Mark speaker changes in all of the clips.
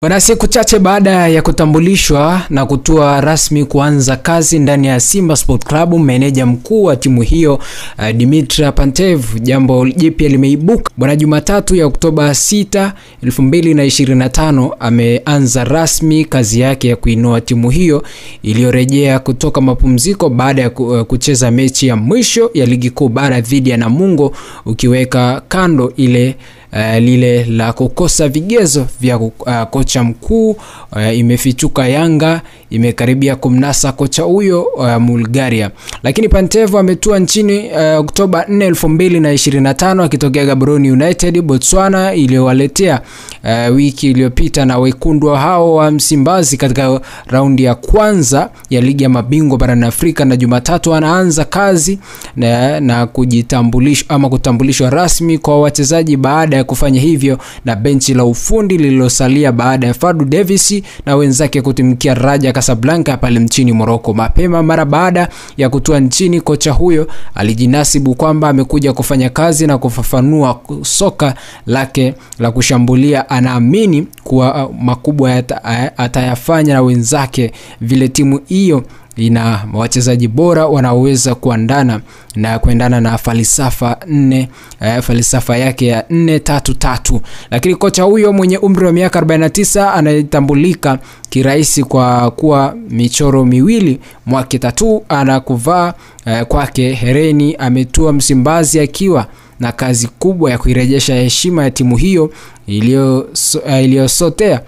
Speaker 1: Bwana, siku chache baada ya kutambulishwa na kutua rasmi kuanza kazi ndani ya Simba Sport Club, meneja mkuu wa timu hiyo Dimitar Pantev, jambo jipya limeibuka. Bwana, Jumatatu ya Oktoba 6, 2025 ameanza rasmi kazi yake ya kuinua timu hiyo iliyorejea kutoka mapumziko baada ya kucheza mechi ya mwisho ya ligi kuu bara dhidi ya Namungo, ukiweka kando lile la kukosa vigezo vya kocha mkuu. Imefichuka Yanga imekaribia kumnasa kocha huyo Bulgaria. Lakini Pantev ametua nchini Oktoba 4, 2025 akitokea Gaborone United Botswana, iliyowaletea wiki iliyopita na wekundu hao wa Msimbazi katika raundi ya kwanza ya ligi ya mabingwa barani Afrika. Na Jumatatu anaanza kazi na kutambulishwa rasmi kwa wachezaji baada ya kufanya hivyo na benchi la ufundi lililosalia baada ya Fadlu Davis na wenzake kutimkia Raja Casablanca pale nchini Morocco. Mapema mara baada ya kutua nchini, kocha huyo alijinasibu kwamba amekuja kufanya kazi na kufafanua soka lake la kushambulia. Anaamini kuwa makubwa atayafanya na wenzake, vile timu hiyo ina wachezaji bora wanaoweza kuendana na falsafa yake ya 4-3-3. Lakini kocha huyo mwenye umri wa miaka 49 anayetambulika kirahisi kwa kuwa michoro miwili mwake tatu anakuvaa kwake hereni, ametua Msimbazi akiwa na kazi kubwa ya kuirejesha heshima ya timu hiyo iliyosotea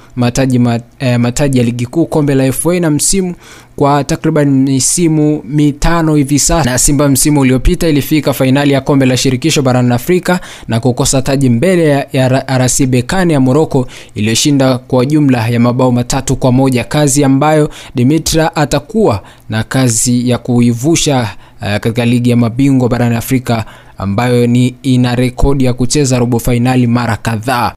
Speaker 1: mataji ya ligi kuu, kombe la FA na msimu kwa takriban misimu 5 hivi sasa. Na Simba msimu uliopita ilifika fainali ya kombe la shirikisho barani Afrika na kukosa taji mbele ya RS Berkane ya Morocco iliyoshinda kwa jumla ya mabao 3-1, kazi ambayo Dimitar atakuwa na kazi ya kuivusha katika ligi ya mabingwa barani Afrika ambayo ina rekodi ya kucheza robo finali mara kadhaa.